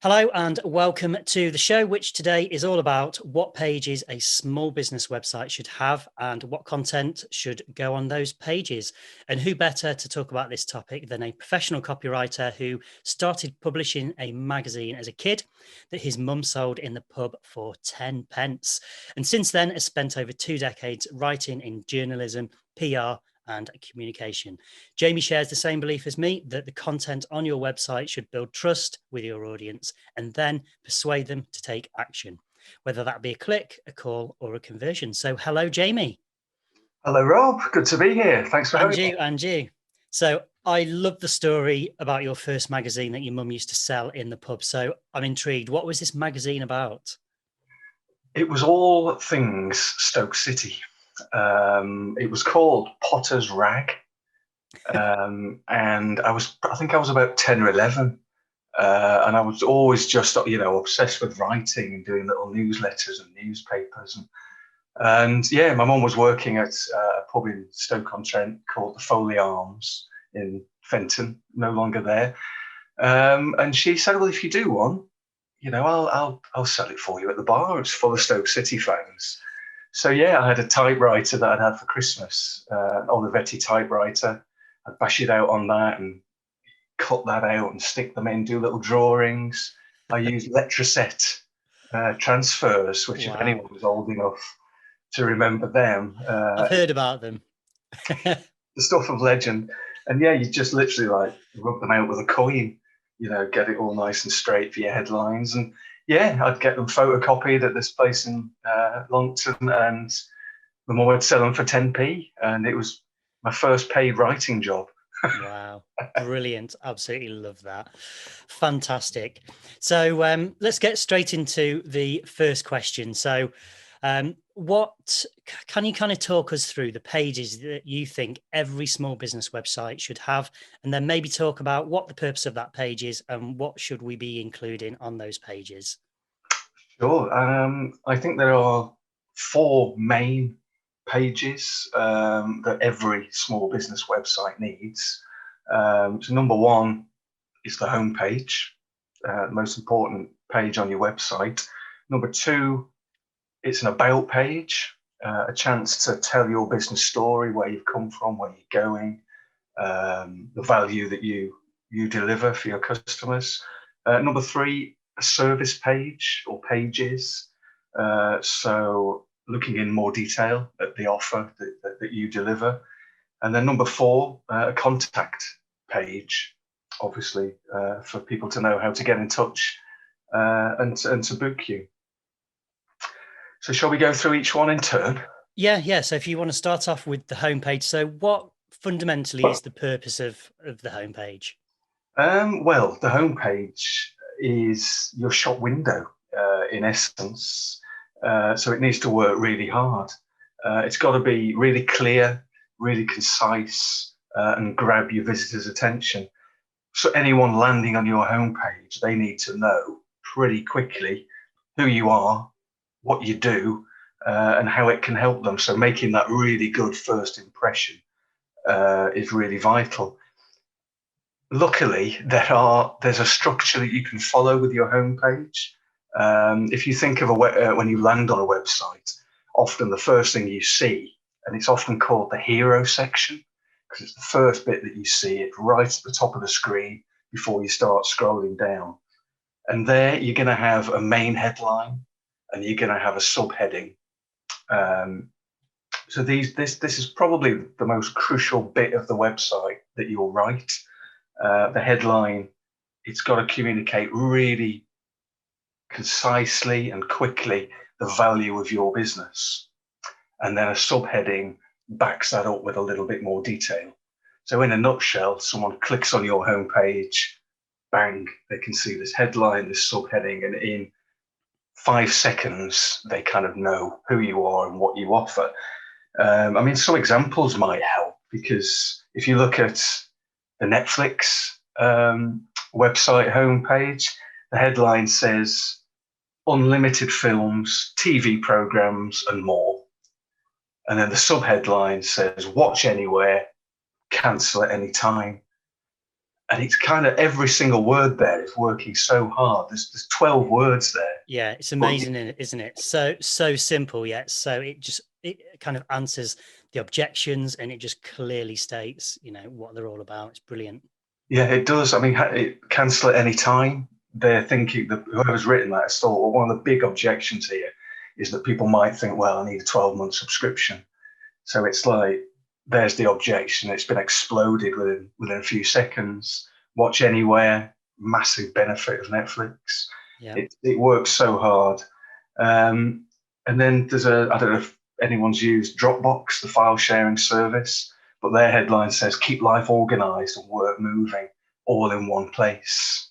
Hello and welcome to the show, which today is all about what pages a small business website should have and what content should go on those pages. And who better to talk about this topic than a professional copywriter who started publishing a magazine as a kid that his mum sold in the pub for 10 pence. And since then has spent over 2 decades writing in journalism, PR, and communication. Jamie shares the same belief as me that the content on your website should build trust with your audience and then persuade them to take action, whether that be a click, a call, or a conversion. So hello, Jamie. Hello, Rob. Good to be here. Thanks for having me. And you. So I love the story about your first magazine that your mum used to sell in the pub. So I'm intrigued. What was this magazine about? It was all things Stoke City. It was called Potter's Rag. And I think I was about 10 or 11. And I was always just, obsessed with writing and doing little newsletters and newspapers. And yeah, my mum was working at a pub in Stoke-on-Trent called the Foley Arms in Fenton, no longer there. And she said, well, if you do one, I'll sell it for you at the bar. It's full of Stoke City fans. So yeah, I had a typewriter that I'd had for Christmas, an Olivetti typewriter. I'd bash it out on that and cut that out and stick them in, do little drawings. I used Letraset transfers, which if anyone was old enough to remember them. I've heard about them. The stuff of legend. And yeah, you just literally rub them out with a coin, get it all nice and straight for your headlines. And yeah, I'd get them photocopied at this place in Longton, and the mum would sell them for 10p. And it was my first paid writing job. Wow, brilliant. Absolutely love that. Fantastic. So let's get straight into the first question. So what can you kind of talk us through the pages that you think every small business website should have, and then maybe talk about what the purpose of that page is and what should we be including on those pages? Sure. I think there are 4 main pages that every small business website needs. So number 1 is the home page, the most important page on your website. Number 2, it's an about page, a chance to tell your business story, where you've come from, where you're going, the value that you deliver for your customers. Number 3, a service page or pages. So looking in more detail at the offer that you deliver. And then number 4, a contact page, obviously, for people to know how to get in touch and to book you. So shall we go through each one in turn? Yeah. So if you want to start off with the homepage, so what fundamentally is the purpose of the homepage? Well, the homepage is your shop window, in essence. So it needs to work really hard. It's got to be really clear, really concise, and grab your visitors' attention. So anyone landing on your homepage, they need to know pretty quickly who you are, what you do, and how it can help them. So making that really good first impression is really vital. Luckily, there's a structure that you can follow with your homepage. If you think of when you land on a website, often the first thing you see, and it's often called the hero section, because it's the first bit that you see. It's right at the top of the screen before you start scrolling down. And there you're going to have a main headline, and you're going to have a subheading. So this is probably the most crucial bit of the website that you'll write. The headline, it's got to communicate really concisely and quickly the value of your business. And then a subheading backs that up with a little bit more detail. So in a nutshell, someone clicks on your homepage, bang, they can see this headline, this subheading, and in 5 seconds, they kind of know who you are and what you offer. Some examples might help, because if you look at the Netflix website homepage, the headline says unlimited films, TV programs, and more. And then the subheadline says watch anywhere, cancel at any time. and it's kind of every single word there is working so hard. There's 12 words there. Yeah, it's But amazing, isn't it? So simple, yet so it kind of answers the objections, and it just clearly states, what they're all about. It's brilliant. yeah, it does. I mean, it cancel at any time. They're thinking that whoever's written that has thought, well, one of the big objections here is that people might think, well, I need a 12-month subscription. So it's like, there's the objection. It's been exploded within a few seconds. Watch anywhere, massive benefit of Netflix. Yeah. It works so hard. And then I don't know if anyone's used Dropbox, the file sharing service, but their headline says, keep life organized and work moving all in one place.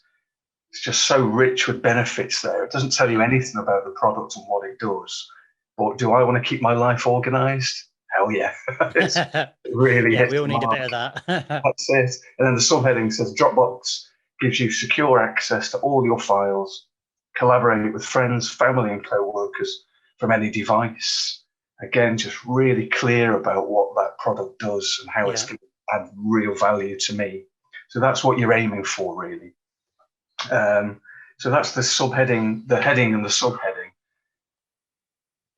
It's just so rich with benefits there. It doesn't tell you anything about the product and what it does. But do I want to keep my life organized? Hell yeah. It really Yeah, hits we all the need a bit mark. of that. That's it. And then the subheading says Dropbox gives you secure access to all your files, collaborate with friends, family, and co-workers from any device. Again, just really clear about what that product does and how it's Yeah. going to add real value to me. So that's what you're aiming for, really. So that's the subheading, the heading and the subheading.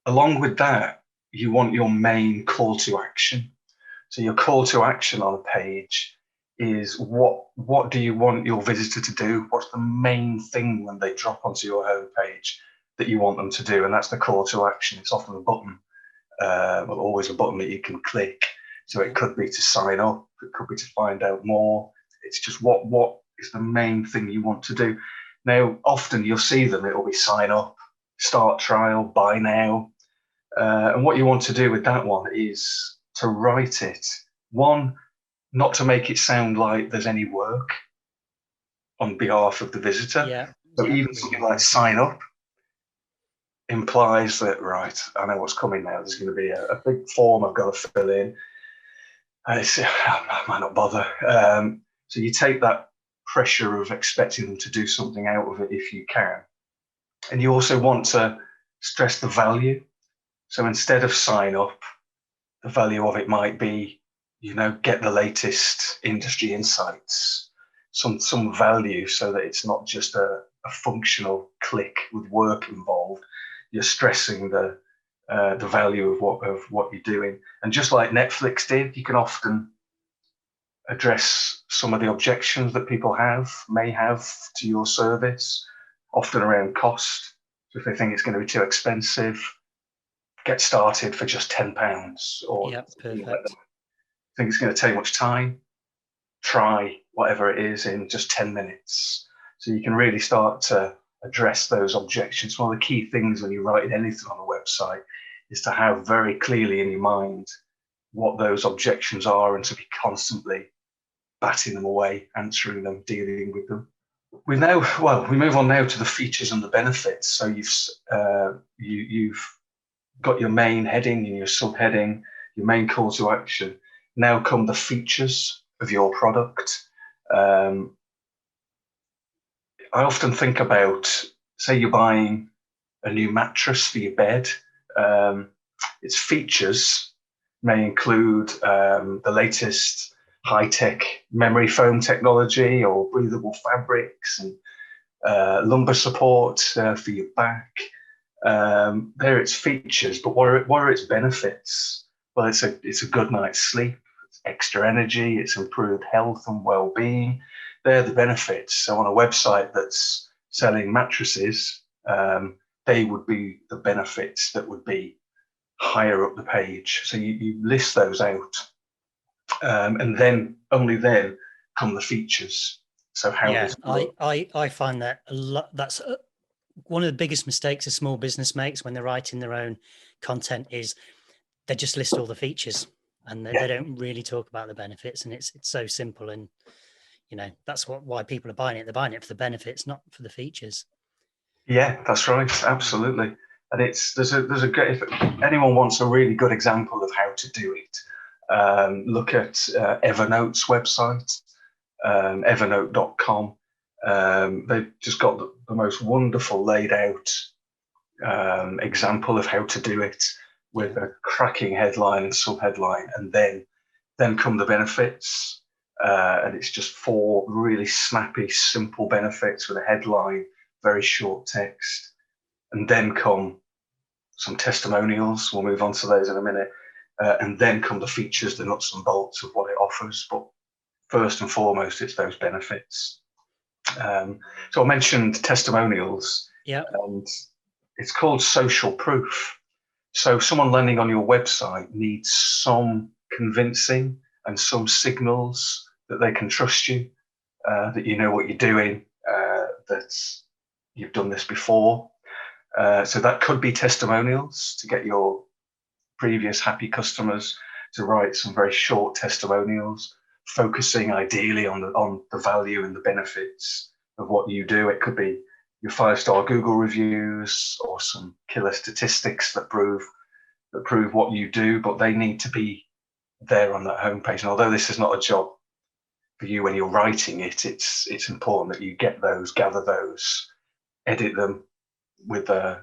Along with that, you want your main call to action. So your call to action on a page is what do you want your visitor to do? What's the main thing when they drop onto your homepage that you want them to do? And that's the call to action. It's often a button, well, always a button that you can click. So it could be to sign up, it could be to find out more. It's just what is the main thing you want to do. Now, often you'll see them, it'll be sign up, start trial, buy now. And what you want to do with that one is to write it. One, not to make it sound like there's any work on behalf of the visitor. Yeah. So Yeah. even Really something like important. sign up implies that, right, I know what's coming now. There's going to be a big form I've got to fill in. And I might not bother. So you take that pressure of expecting them to do something out of it if you can. And you also want to stress the value. So instead of sign up, the value of it might be, get the latest industry insights, some value, so that it's not just a functional click with work involved. You're stressing the value of what you're doing. And just like Netflix did, you can often address some of the objections that people may have to your service, often around cost. So if they think it's going to be too expensive, get started for just £10 or Yeah. something like that. Perfect. Think it's going to take much time, try whatever it is in just 10 minutes. So you can really start to address those objections. One of the key things when you're writing anything on a website is to have very clearly in your mind what those objections are and to be constantly batting them away, answering them, dealing with them. We move on now to the features and the benefits. So you've got your main heading and your subheading, your main call to action. Now come the features of your product. I often think about, say you're buying a new mattress for your bed. Its features may include the latest high-tech memory foam technology or breathable fabrics and lumbar support for your back. They're its features, but what are its benefits? Well, it's a good night's sleep, it's extra energy, it's improved health and well-being. They're the benefits. So on a website that's selling mattresses, they would be the benefits that would be higher up the page. So you list those out, and then only then come the features. So how Yeah. this works. I find that a lot. That's one of the biggest mistakes a small business makes when they're writing their own content is they just list all the features, and they Yeah, don't really talk about the benefits. And it's so simple, and that's why people are buying it. They're buying it for the benefits, not for the features. yeah, that's right. Absolutely. And there's a great, if anyone wants a really good example of how to do it, look at Evernote's website, evernote.com. They've just got the most wonderful laid out example of how to do it with Yeah. a cracking headline and subheadline, and then come the benefits. and it's just 4 really snappy, simple benefits with a headline, very short text, and then come some testimonials. We'll move on to those in a minute, and then come the features, the nuts and bolts of what it offers. But first and foremost, it's those benefits. So I mentioned testimonials, Yeah. and it's called social proof. So someone landing on your website needs some convincing and some signals that they can trust you, that you know what you're doing, that you've done this before. So that could be testimonials, to get your previous happy customers to write some very short testimonials, focusing ideally on the value and the benefits of what you do. It could be your 5-star Google reviews or some killer statistics that prove what you do, but they need to be there on that homepage. And although this is not a job for you when you're writing it, it's important that you get those, gather those, edit them with the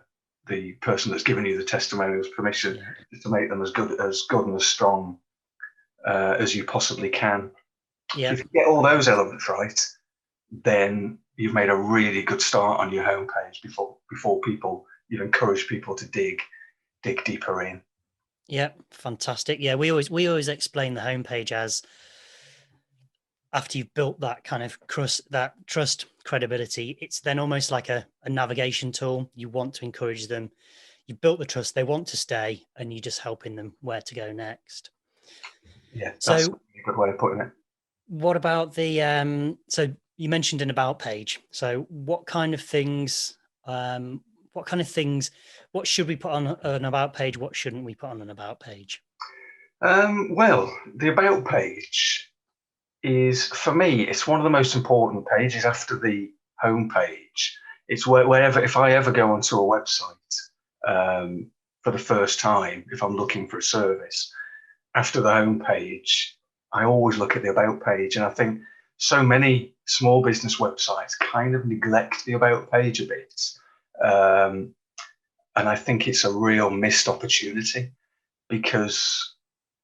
person that's given you the testimonials permission, to make them as good and as strong as you possibly can. Yeah. If you get all those elements right, then you've made a really good start on your homepage before you've encouraged people to dig deeper in. Yeah, fantastic. Yeah, we always explain the homepage as, after you've built that kind of trust, credibility, it's then almost like a navigation tool. You want to encourage them. You've built the trust, they want to stay, and you're just helping them where to go next. Yeah, that's So a good way of putting it. what about the so you mentioned an about page. So what kind of things what should we put on an about page? What shouldn't we put on an about page? Well, the about page is, for me, it's one of the most important pages after the home page. It's wherever, if I ever go onto a website for the first time, if I'm looking for a service, after the home page, I always look at the about page. And I think so many small business websites kind of neglect the about page a bit. And I think it's a real missed opportunity, because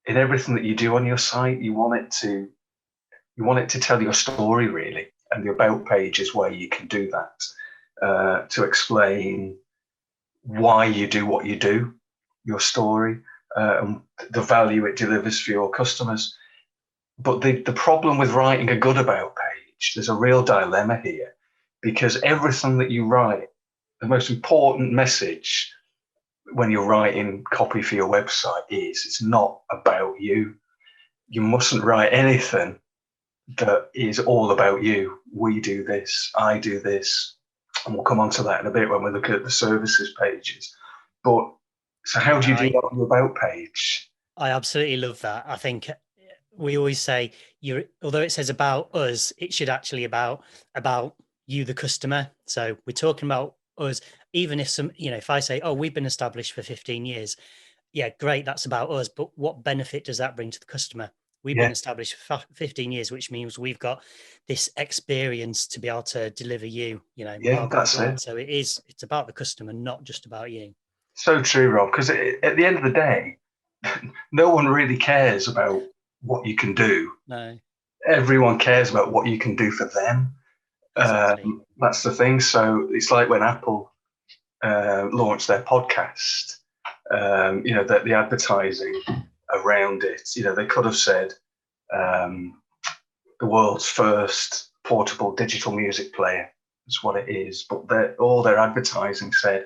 in everything that you do on your site, you want it to tell your story, really. And the about page is where you can do that, to explain why you do what you do, your story, and the value it delivers for your customers. But the problem with writing a good about page, there's a real dilemma here, because everything that you write, the most important message when you're writing copy for your website is, it's not about you. You mustn't write anything that is all about you. We do this, I do this, and we'll come on to that in a bit when we look at the services pages. But so how do you do that on the about page? I absolutely love that. I think we always say, although it says about us, it should actually about you, the customer. So we're talking about us. Even if if I say, oh, we've been established for 15 years, yeah, great, that's about us. But what benefit does that bring to the customer? We've been established for 15 years, which means we've got this experience to be able to deliver you, Yeah, that's it. So it's about the customer, not just about you. So true, Rob, because at the end of the day, no one really cares about what you can do. No, Everyone cares about what you can do for them. exactly. That's the thing. So it's like when Apple launched their podcast, that the advertising around it, they could have said the world's first portable digital music player is what it is, but all their advertising said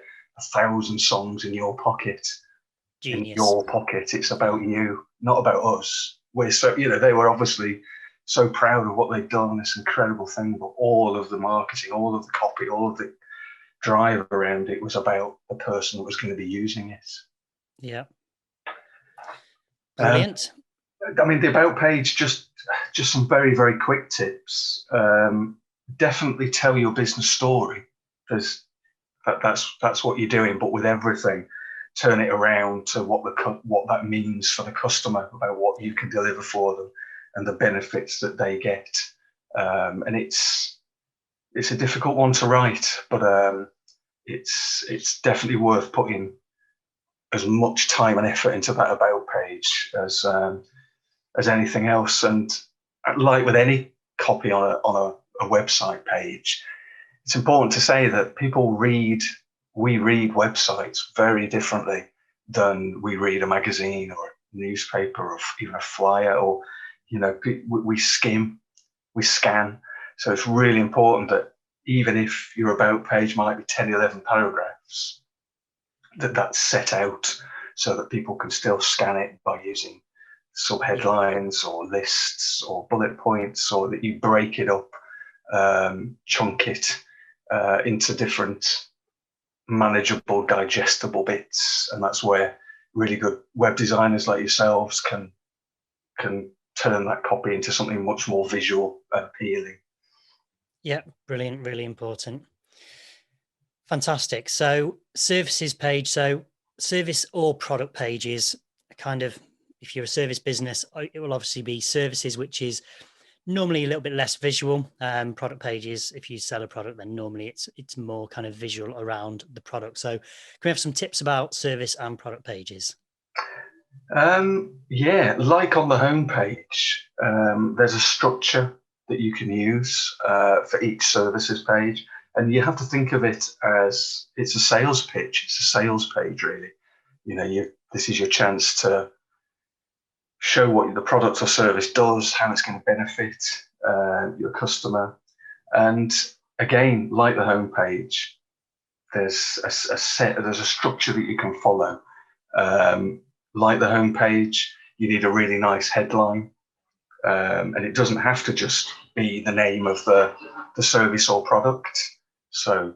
1,000 songs in your pocket. Genius. In your pocket. It's about you, not about us. We're so, they were obviously so proud of what they'd done, this incredible thing, but all of the marketing, all of the copy, all of the drive around it was about the person that was going to be using it. Yeah. Brilliant. The about page, just some very, very quick tips. Definitely tell your business story. That's what you're doing, but with everything, turn it around to what that means for the customer, about what you can deliver for them and the benefits that they get. And it's a difficult one to write, but it's definitely worth putting as much time and effort into that about page as anything else. And like with any copy on a website page, it's important to say that we read websites very differently than we read a magazine or a newspaper or even a flyer, or, we skim, we scan. So it's really important that even if your about page might be 10, 11 paragraphs, that's set out so that people can still scan it by using subheadlines or lists or bullet points, or that you break it up, chunk it into different manageable, digestible bits. And that's where really good web designers like yourselves can turn that copy into something much more visual and appealing. Yeah, brilliant, really important. Fantastic. So services page, so service or product pages, kind of, if you're a service business, it will obviously be services, which is normally a little bit less visual. Product pages, if you sell a product, then normally it's more kind of visual around the product. So can we have some tips about service and product pages? Yeah, like on the homepage, there's a structure that you can use for each services page. And you have to think of it as it's a sales pitch. It's a sales page, really. This is your chance to show what the product or service does, how it's going to benefit your customer. And again, like the homepage, there's there's a structure that you can follow. Like the homepage, you need a really nice headline, and it doesn't have to just be the name of the service or product. So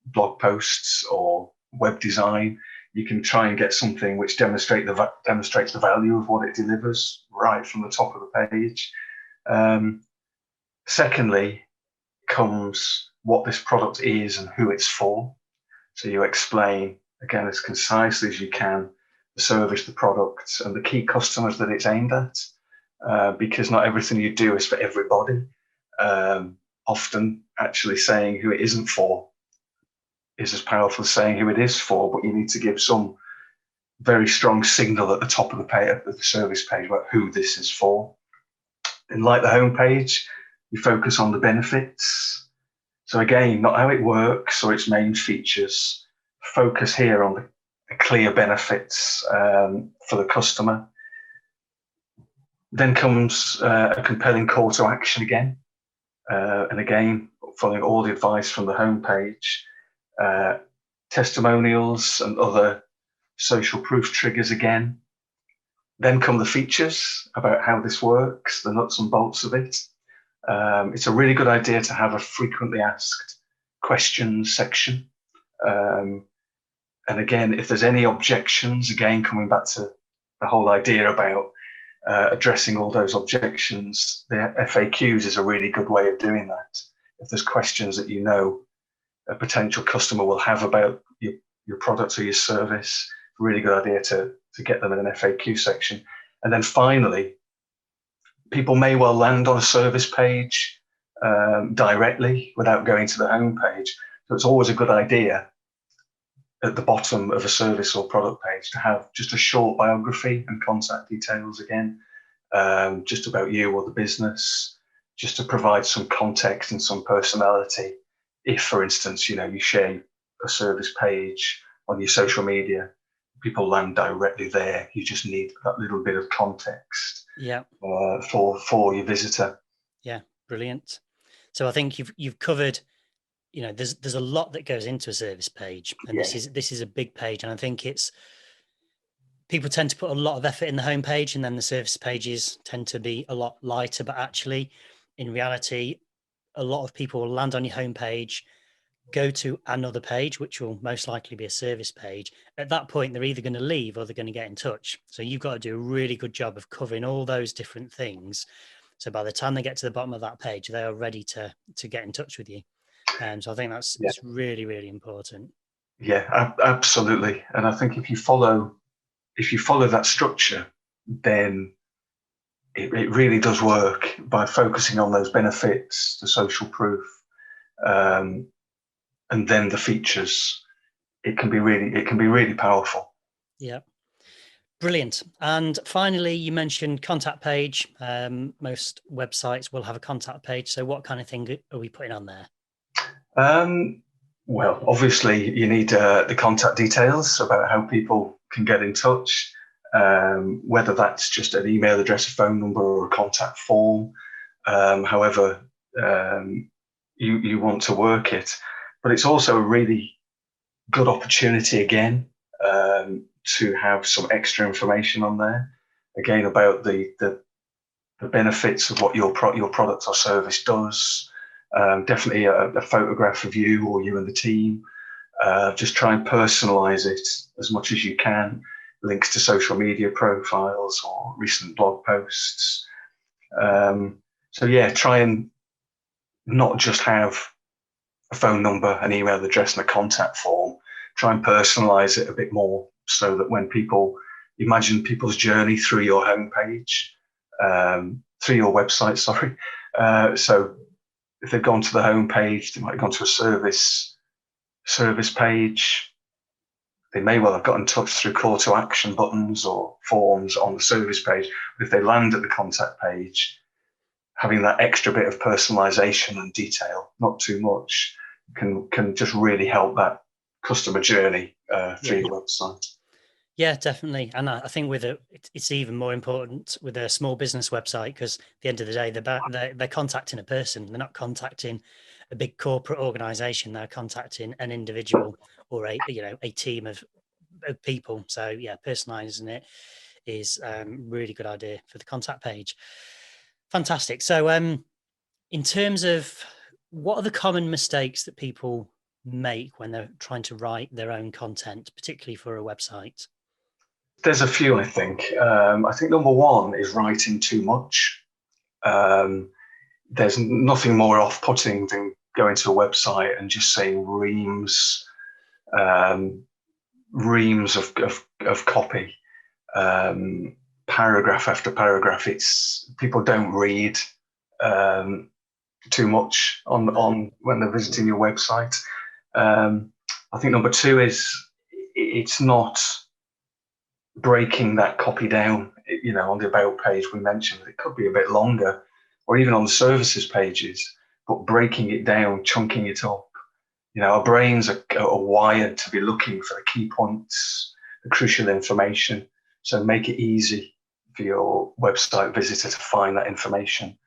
blog posts or web design, you can try and get something which demonstrates the value of what it delivers right from the top of the page. Secondly, comes what this product is and who it's for. So you explain, again, as concisely as you can, the service, the product, and the key customers that it's aimed at, because not everything you do is for everybody. Often actually saying who it isn't for is as powerful as saying who it is for, but you need to give some very strong signal at the top of the page, of the service page, about who this is for. And like the homepage, you focus on the benefits. So again, not how it works or its main features. Focus here on the clear benefits for the customer. Then comes a compelling call to action again. And again, following all the advice from the homepage, testimonials and other social proof triggers again. Then come the features about how this works, the nuts and bolts of it. It's a really good idea to have a frequently asked questions section. And again, if there's any objections, again, coming back to the whole idea about addressing all those objections, the FAQs is a really good way of doing that. If there's questions that a potential customer will have about your product or your service, really good idea to get them in an FAQ section. And then finally, people may well land on a service page directly without going to the home page. So it's always a good idea at the bottom of a service or product page to have just a short biography and contact details again, just about you or the business, just to provide some context and some personality. If, for instance, you share a service page on your social media, people land directly there. You just need that little bit of context for your visitor. Yeah, brilliant. So I think you've covered, there's a lot that goes into a service page, and this is a big page, and I think people tend to put a lot of effort in the homepage, and then the service pages tend to be a lot lighter. But actually, in reality, a lot of people will land on your homepage, go to another page, which will most likely be a service page. At that point, they're either going to leave or they're going to get in touch. So you've got to do a really good job of covering all those different things. So by the time they get to the bottom of that page, they are ready to get in touch with you. So I think that's really, really important. Yeah, absolutely. And I think if you follow that structure, then it really does work by focusing on those benefits, the social proof, and then the features. It can be really powerful. Yeah. Brilliant. And finally, you mentioned contact page. Most websites will have a contact page. So what kind of thing are we putting on there? Well, obviously, you need the contact details about how people can get in touch, whether that's just an email address, a phone number, or a contact form, however you want to work it. But it's also a really good opportunity again to have some extra information on there, again about the benefits of what your product or service does. Definitely a photograph of you or you and the team. Just try and personalize it as much as you can. Links to social media profiles or recent blog posts. So yeah, try and not just have a phone number, an email address, and a contact form. Try and personalize it a bit more so that when people imagine people's journey through your homepage, through your website, sorry. So if they've gone to the homepage, they might have gone to a service page. They may well have got in touch through call to action buttons or forms on the service page. But if they land at the contact page, having that extra bit of personalization and detail, not too much, can just really help that customer journey through your website. Yeah, definitely. And I think it's even more important with a small business website, because at the end of the day, they're contacting a person. They're not contacting a big corporate organization. They're contacting an individual or a team of people. So yeah, personalizing it is really good idea for the contact page. Fantastic. So in terms of what are the common mistakes that people make when they're trying to write their own content, particularly for a website? There's a few, I think. I think number one is writing too much. There's nothing more off-putting than going to a website and just saying reams of copy, paragraph after paragraph. It's people don't read too much on when they're visiting your website. I think number two is it's not breaking that copy down. On the about page we mentioned it could be a bit longer, or even on the services pages, but breaking it down, chunking it up. Our brains are wired to be looking for the key points, the crucial information. So make it easy for your website visitor to find that information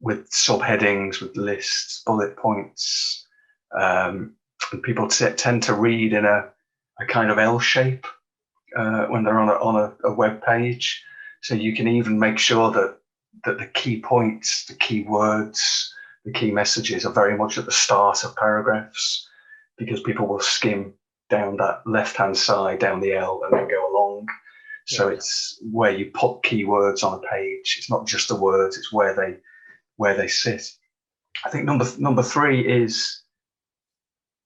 with subheadings, with lists, bullet points. And people tend to read in a kind of L shape when they're on a web page. So you can even make sure that the key points, the key words, the key messages are very much at the start of paragraphs, because people will skim down that left-hand side, down the L, and then go along. So it's where you put keywords on a page. It's not just the words; it's where they sit. I think number three is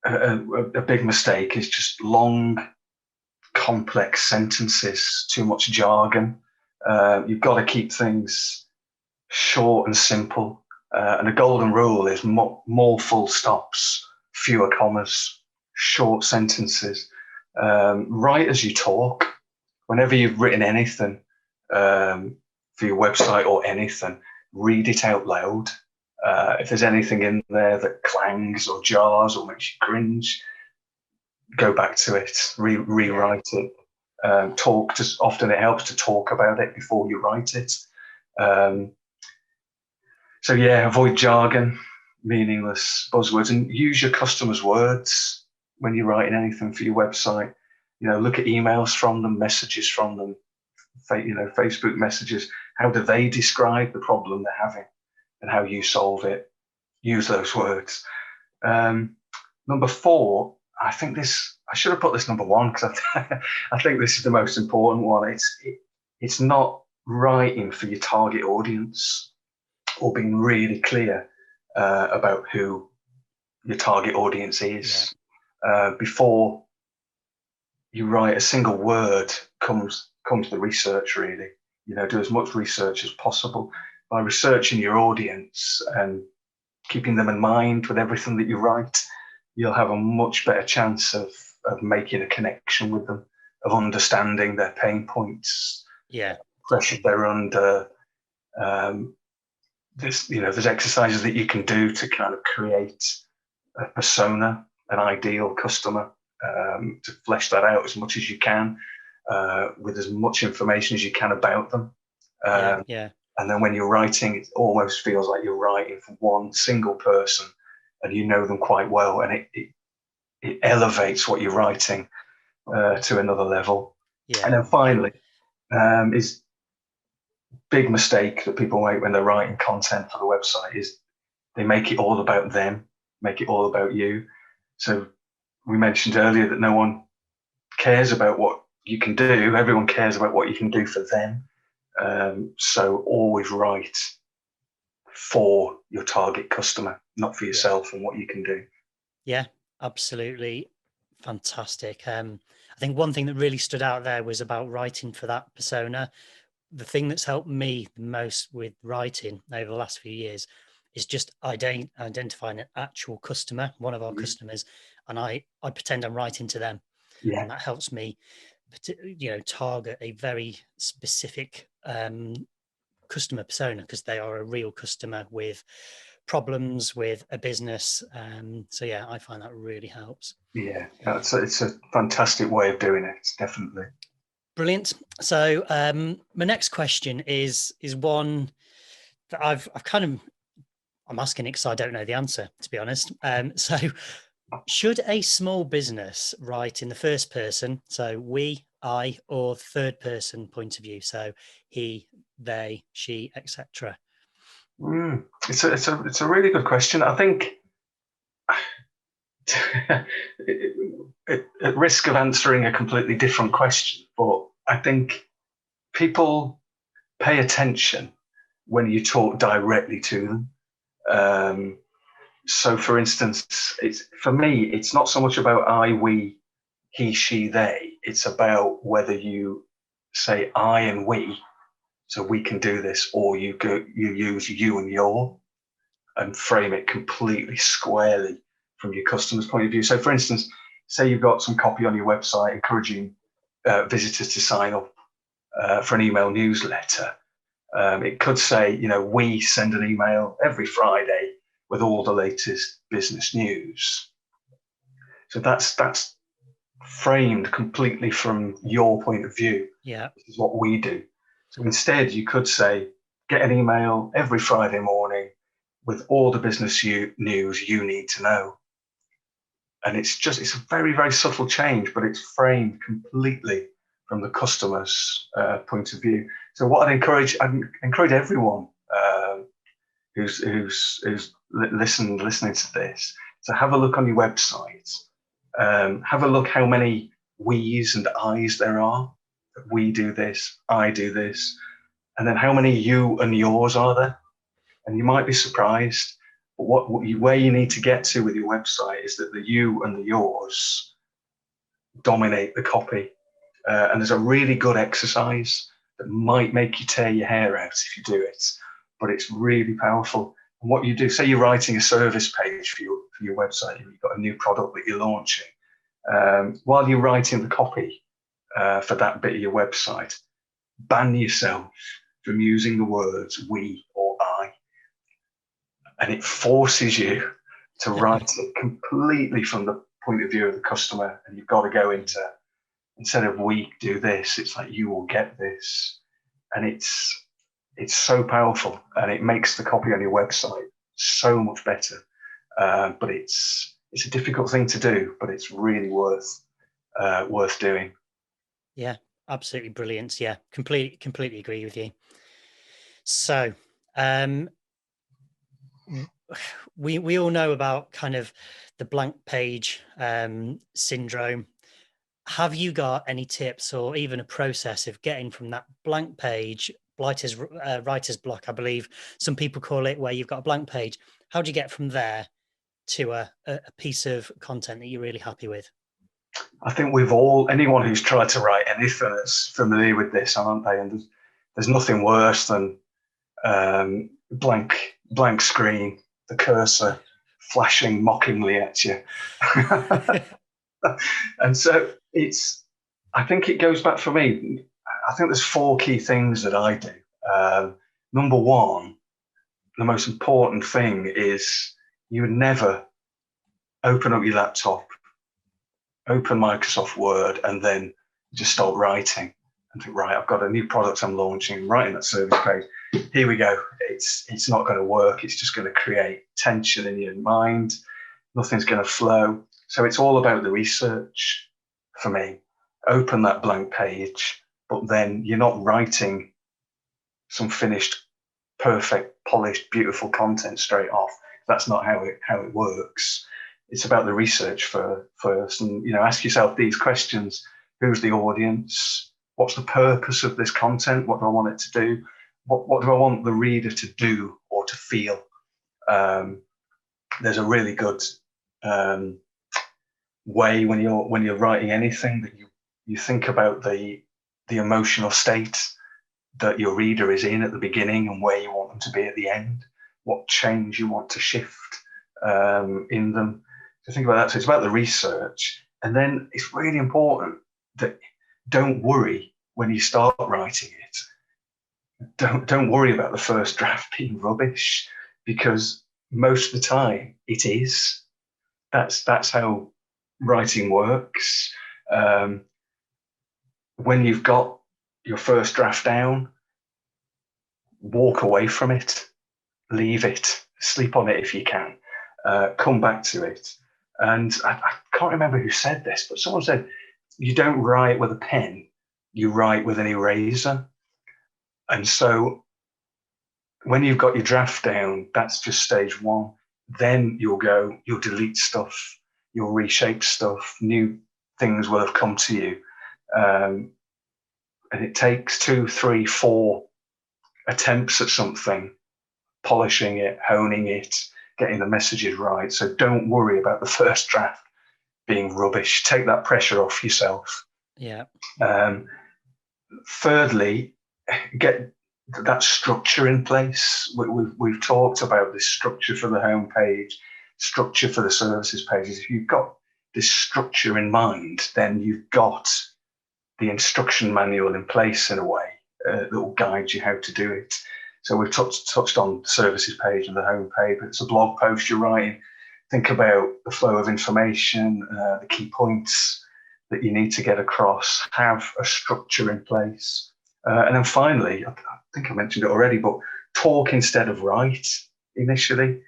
a big mistake is just long, complex sentences, too much jargon. You've got to keep things short and simple. And the golden rule is more full stops, fewer commas, short sentences. Write as you talk. Whenever you've written anything for your website or anything, read it out loud. If there's anything in there that clangs or jars or makes you cringe, go back to it, rewrite it. Often it helps to talk about it before you write it. So yeah, avoid jargon, meaningless buzzwords, and use your customers' words when you're writing anything for your website. Look at emails from them, messages from them, Facebook messages. How do they describe the problem they're having, and how you solve it? Use those words. Number four, I should have put this number one, because I think this is the most important one. It's not writing for your target audience, or being really clear about who your target audience is. Before you write a single word, comes the research, really. Do as much research as possible. By researching your audience and keeping them in mind with everything that you write, you'll have a much better chance of making a connection with them of understanding their pain points, Yeah. pressure they're under. There's exercises that you can do to kind of create a persona, an ideal customer, to flesh that out as much as you can, with as much information as you can about them. Yeah. And then when you're writing, it almost feels like you're writing for one single person, and you know them quite well, and it elevates what you're writing to another level. Yeah. And then finally, is big mistake that people make when they're writing content for the website is they make it all about them, make it all about you. So we mentioned earlier that no one cares about what you can do. Everyone cares about what you can do for them. So always write for your target customer, not for yourself and what you can do. Yeah, absolutely fantastic. I think one thing that really stood out there was about writing for that persona. The thing that's helped me the most with writing over the last few years is just identifying an actual customer, one of our customers, and I pretend I'm writing to them, Yeah. and that helps me, target a very specific customer persona, because they are a real customer with problems with a business. So yeah, I find that really helps. Yeah, it's a fantastic way of doing it, definitely. Brilliant. So my next question is one that I'm asking it because I don't know the answer, to be honest. So should a small business write in the first person, so we, I, or third person point of view, so he, they, she, etc.? It's a really good question. I think at risk of answering a completely different question, but I think people pay attention when you talk directly to them. So, for instance, for me, it's not so much about I, we, he, she, they. It's about whether you say I and we, so we can do this, or you use you and your, and frame it completely squarely from your customer's point of view. So, for instance, say you've got some copy on your website encouraging visitors to sign up for an email newsletter. It could say, we send an email every Friday with all the latest business news. So that's framed completely from your point of view. Yeah. This is what we do. So instead, you could say, get an email every Friday morning with all the business news you need to know. And it's a very, very subtle change, but it's framed completely from the customer's point of view. So what I'd encourage everyone who's listening to this to have a look on your website. Have a look how many we's and I's there are. We do this, I do this, and then how many you and yours are there. And you might be surprised. But where you need to get to with your website is that the you and the yours dominate the copy. And there's a really good exercise that might make you tear your hair out if you do it, but it's really powerful. And what you do, say you're writing a service page for your website, and you've got a new product that you're launching. While you're writing the copy for that bit of your website, ban yourself from using the words we or I. And it forces you to write it completely from the point of view of the customer. And you've got to go into, instead of we do this, it's like you will get this. And it's so powerful, and it makes the copy on your website so much better. But it's a difficult thing to do, but it's really worth doing. Yeah, absolutely brilliant. Yeah, completely agree with you. So we all know about kind of the blank page syndrome. Have you got any tips or even a process of getting from that blank page, writer's block, I believe some people call it, where you've got a blank page? How do you get from there to a piece of content that you're really happy with? I think anyone who's tried to write anything is familiar with this, aren't they? And there's nothing worse than blank screen, the cursor flashing mockingly at you. And so I think it goes back for me. I think there's four key things that I do. Number one, the most important thing is you would never open up your laptop, open Microsoft Word, and then just start writing and think, right, I've got a new product I'm launching, writing that service page. Here we go. It's not going to work. It's just going to create tension in your mind. Nothing's going to flow. So it's all about the research for me. Open that blank page, but then you're not writing some finished, perfect, polished, beautiful content straight off. That's not how it works. It's about the research first, and ask yourself these questions: who's the audience? What's the purpose of this content? What do I want it to do? What do I want the reader to do or to feel? There's a really good way when you're writing anything that you think about the emotional state that your reader is in at the beginning and where you want them to be at the end, what change you want to shift in them. So think about that. So it's about the research. And then it's really important that don't worry when you start writing it. Don't worry about the first draft being rubbish, because most of the time it is. That's how writing works. When you've got your first draft down, walk away from it, leave it, sleep on it if you can, come back to it. And I can't remember who said this, but someone said, you don't write with a pen, you write with an eraser. And so when you've got your draft down, that's just stage one. Then you'll delete stuff, you'll reshape stuff, new things will have come to you. And it takes 2, 3, 4 attempts at something, polishing it, honing it, getting the messages right. So don't worry about the first draft being rubbish. Take that pressure off yourself. Yeah. Thirdly, get that structure in place. We've talked about this structure for the homepage, structure for the services pages. If you've got this structure in mind, then you've got the instruction manual in place in a way that will guide you how to do it. So we've touched on the services page and the homepage, but it's a blog post you're writing. Think about the flow of information, the key points that you need to get across, have a structure in place. And then finally, I think I mentioned it already, but talk instead of write initially.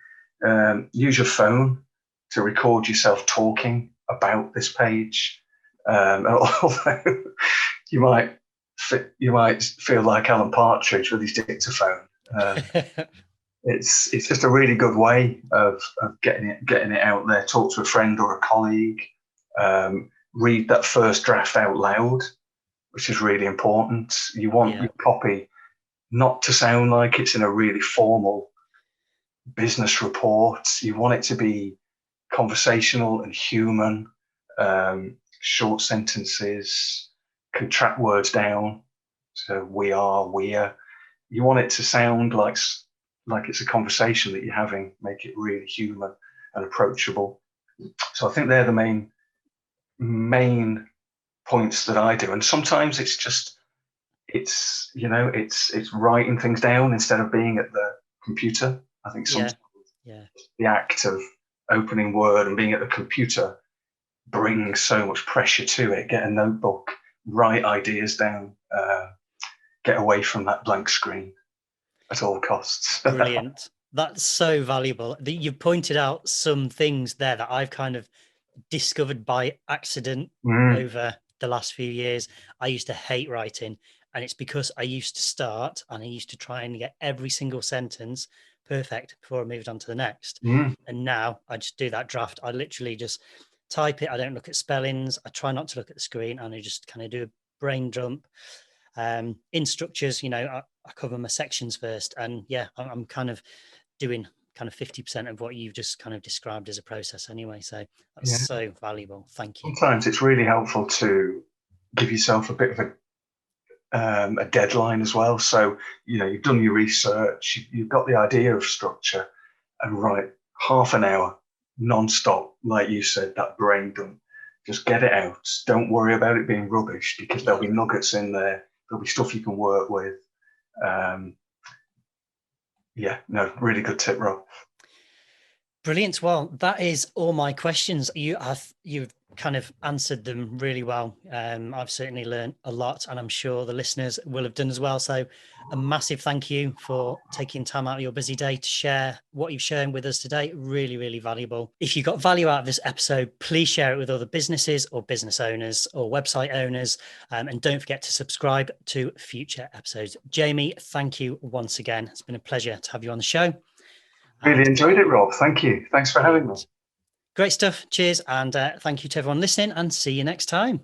Use your phone to record yourself talking about this page. Although you might feel like Alan Partridge with his dictaphone. It's just a really good way of getting it out there. Talk to a friend or a colleague. Read that first draft out loud, which is really important. You want your copy not to sound like it's in a really formal business report. You want it to be conversational and human. Short sentences, contract words down. So we are, we're. You want it to sound like it's a conversation that you're having. Make it really human and approachable. So I think they're the main points that I do. And sometimes it's writing things down instead of being at the computer. I think sometimes the act of opening Word and being at the computer brings so much pressure to it. Get a notebook, write ideas down, get away from that blank screen at all costs. Brilliant. That's so valuable. You've pointed out some things there that I've kind of discovered by accident over the last few years. I used to hate writing, and it's because I used to start and I used to try and get every single sentence perfect before I moved on to the next. And now I just do that draft. I literally just type it. I don't look at spellings. I try not to look at the screen, and I just kind of do a brain dump. In structures, I cover my sections first, and I'm kind of doing kind of 50% of what you've just kind of described as a process anyway. So that's so valuable. Thank you. Sometimes it's really helpful to give yourself a bit of a deadline as well. So, you've done your research, you've got the idea of structure, and write half an hour non-stop, like you said, that brain dump, Just get it out. Don't worry about it being rubbish, because there'll be nuggets in there. There'll be stuff you can work with. Yeah, no, really good tip, Rob. Brilliant. Well, that is all my questions. You've kind of answered them really well. I've certainly learned a lot, and I'm sure the listeners will have done as well. So a massive thank you for taking time out of your busy day to share what you've shared with us today. Really, really valuable. If you got value out of this episode, please share it with other businesses or business owners or website owners. And don't forget to subscribe to future episodes. Jamie, thank you once again. It's been a pleasure to have you on the show. Really enjoyed it, Rob. Thank you. Thanks for having me. Great stuff. Cheers. And thank you to everyone listening, and see you next time.